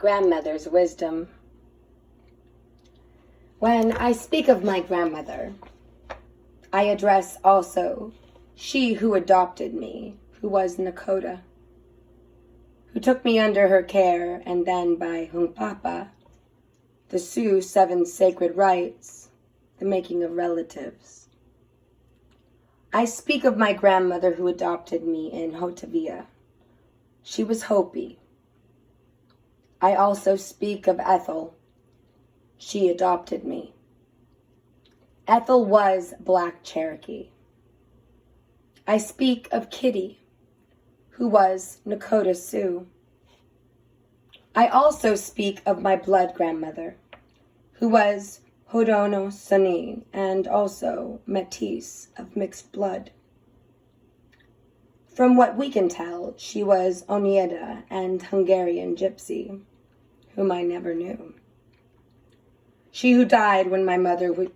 Grandmother's wisdom. When I speak of my grandmother, I address also she who adopted me, who was Nakota, who took me under her care, and then by Hungpapa, the Sioux 7 sacred rites, the making of relatives. I speak of my grandmother who adopted me in Hotavia. She was Hopi. I also speak of Ethel. She adopted me. Ethel was Black Cherokee. I speak of Kitty, who was Nakota Sioux. I also speak of my blood grandmother, who was Haudenosaunee and also Métis of mixed blood. From what we can tell, she was Oneida and Hungarian gypsy, whom I never knew. She who died when my mother was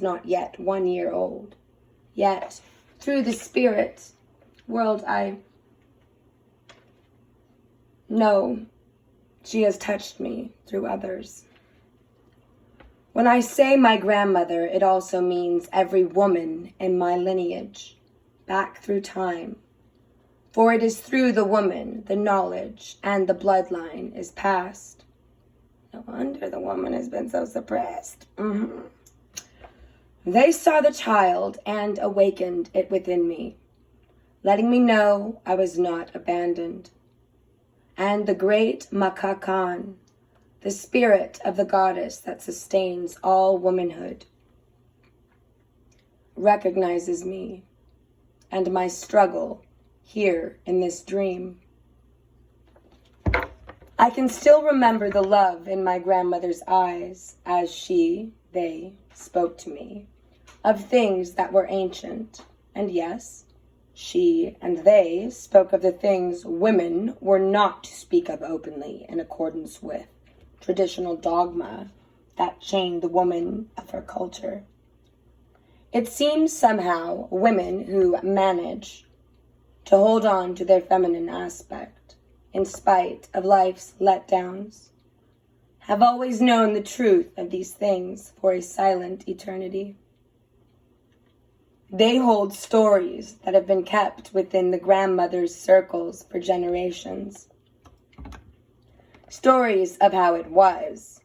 not yet 1 year old. Yet, through the spirit world, I know she has touched me through others. When I say my grandmother, it also means every woman in my lineage, back through time. For it is through the woman the knowledge and the bloodline is passed. No wonder the woman has been so suppressed. They saw the child and awakened it within me, letting me know I was not abandoned. And the great Makakan, the spirit of the goddess that sustains all womanhood, recognizes me and my struggle here in this dream. I can still remember the love in my grandmother's eyes as they spoke to me of things that were ancient. And yes, she and they spoke of the things women were not to speak of openly in accordance with traditional dogma that chained the woman of her culture. It seems somehow women who manage to hold on to their feminine aspect in spite of life's letdowns have always known the truth of these things for a silent eternity. They hold stories that have been kept within the grandmother's circles for generations. Stories of how it was,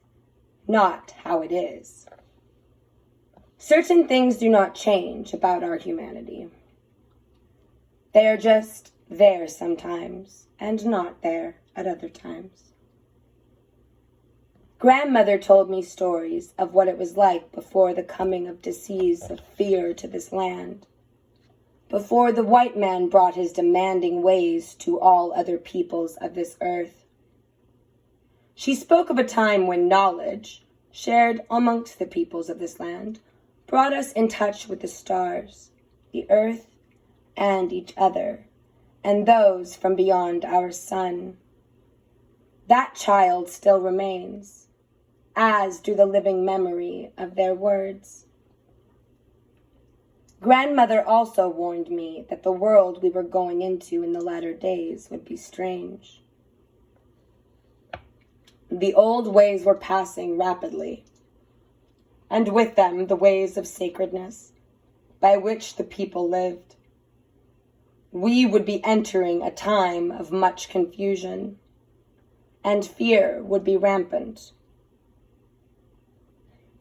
not how it is. Certain things do not change about our humanity. They are just there sometimes and not there at other times. Grandmother told me stories of what it was like before the coming of disease of fear to this land, before the white man brought his demanding ways to all other peoples of this earth. She spoke of a time when knowledge, shared amongst the peoples of this land, brought us in touch with the stars, the earth, and each other, and those from beyond our sun. That child still remains, as do the living memory of their words. Grandmother also warned me that the world we were going into in the latter days would be strange. The old ways were passing rapidly, and with them the ways of sacredness by which the people lived. We would be entering a time of much confusion, and fear would be rampant.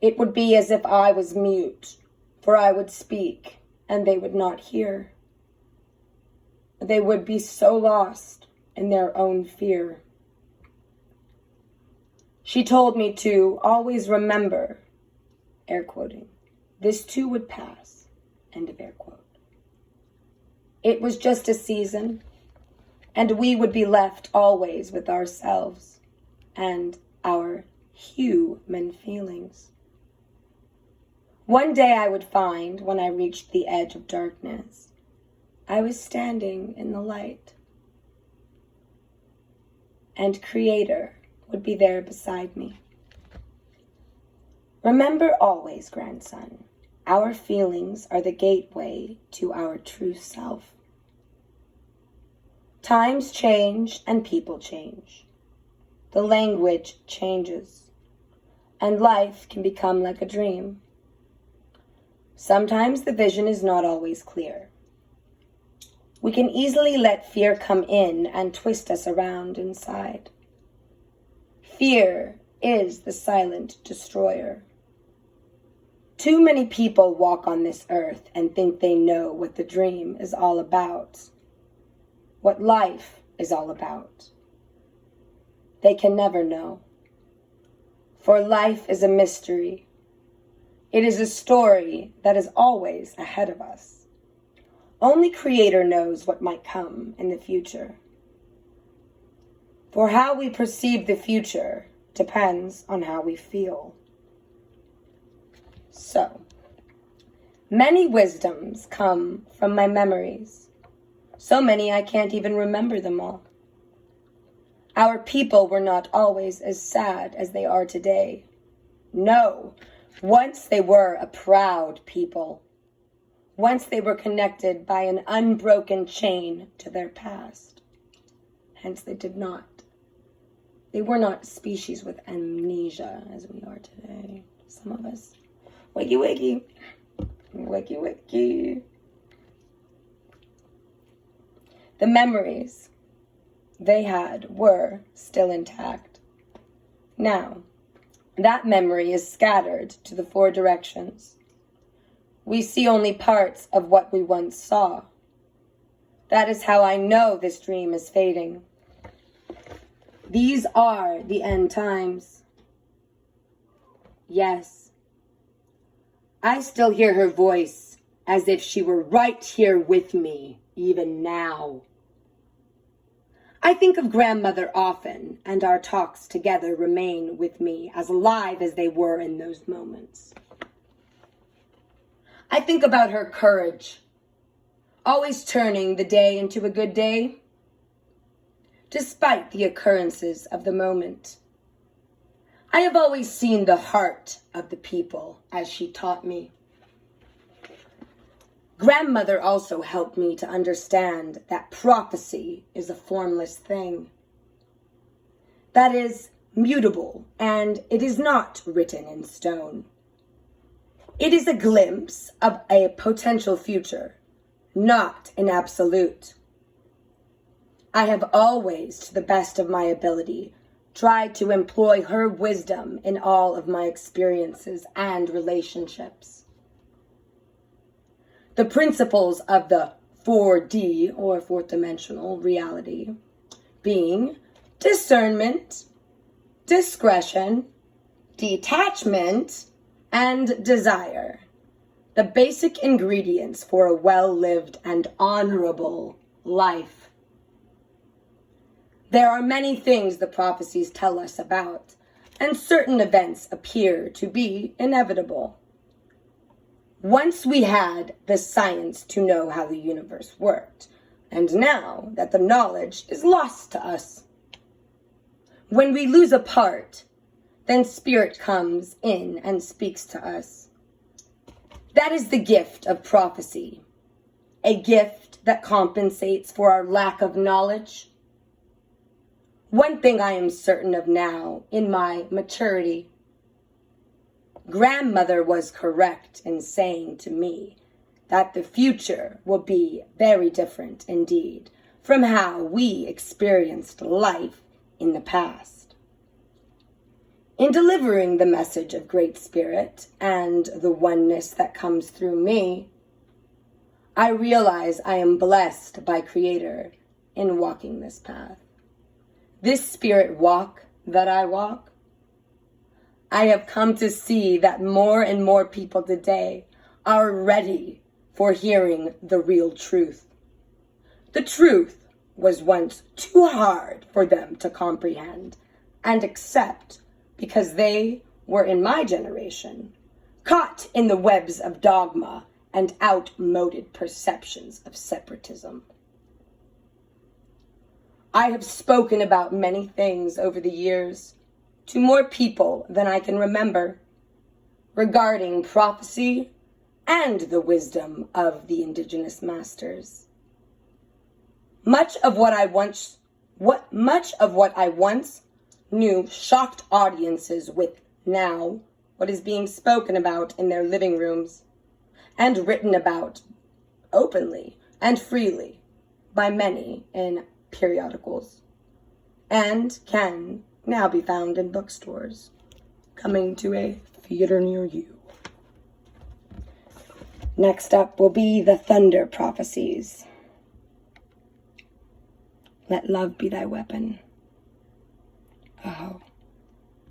It would be as if I was mute, for I would speak, and they would not hear. They would be so lost in their own fear. She told me to always remember, air quoting, this too would pass, end of air quote. It was just a season, and we would be left always with ourselves and our human feelings. One day I would find, when I reached the edge of darkness, I was standing in the light, and Creator would be there beside me. Remember always, grandson, our feelings are the gateway to our true self. Times change and people change. The language changes, and life can become like a dream. Sometimes the vision is not always clear. We can easily let fear come in and twist us around inside. Fear is the silent destroyer. Too many people walk on this earth and think they know what the dream is all about, what life is all about. They can never know. For life is a mystery. It is a story that is always ahead of us. Only Creator knows what might come in the future. For how we perceive the future depends on how we feel. So, many wisdoms come from my memories. So many I can't even remember them all. Our people were not always as sad as they are today. No, once they were a proud people. Once they were connected by an unbroken chain to their past. Hence they were not species with amnesia as we are today. Some of us. Wakey, wakey. Wakey, wakey. The memories they had were still intact. Now, that memory is scattered to the four directions. We see only parts of what we once saw. That is how I know this dream is fading. These are the end times. Yes. I still hear her voice as if she were right here with me, even now. I think of grandmother often, and our talks together remain with me as alive as they were in those moments. I think about her courage, always turning the day into a good day, despite the occurrences of the moment. I have always seen the heart of the people, as she taught me. Grandmother also helped me to understand that prophecy is a formless thing. That is mutable, and it is not written in stone. It is a glimpse of a potential future, not an absolute. I have always, to the best of my ability, tried to employ her wisdom in all of my experiences and relationships. The principles of the 4D, or fourth dimensional reality, being discernment, discretion, detachment, and desire. The basic ingredients for a well-lived and honorable life. There are many things the prophecies tell us about, and certain events appear to be inevitable. Once we had the science to know how the universe worked, and now that the knowledge is lost to us. When we lose a part, then spirit comes in and speaks to us. That is the gift of prophecy, a gift that compensates for our lack of knowledge. One thing I am certain of now in my maturity. Grandmother was correct in saying to me that the future will be very different indeed from how we experienced life in the past. In delivering the message of Great Spirit and the oneness that comes through me, I realize I am blessed by Creator in walking this path. This spirit walk that I walk, I have come to see that more and more people today are ready for hearing the real truth. The truth was once too hard for them to comprehend and accept because they were in my generation, caught in the webs of dogma and outmoded perceptions of separatism. I have spoken about many things over the years to more people than I can remember regarding prophecy and the wisdom of the indigenous masters. Much of what I once knew shocked audiences with now what is being spoken about in their living rooms and written about openly and freely by many in periodicals, and can now be found in bookstores, coming to a theater near you. Next up will be the Thunder Prophecies. Let love be thy weapon. Oh.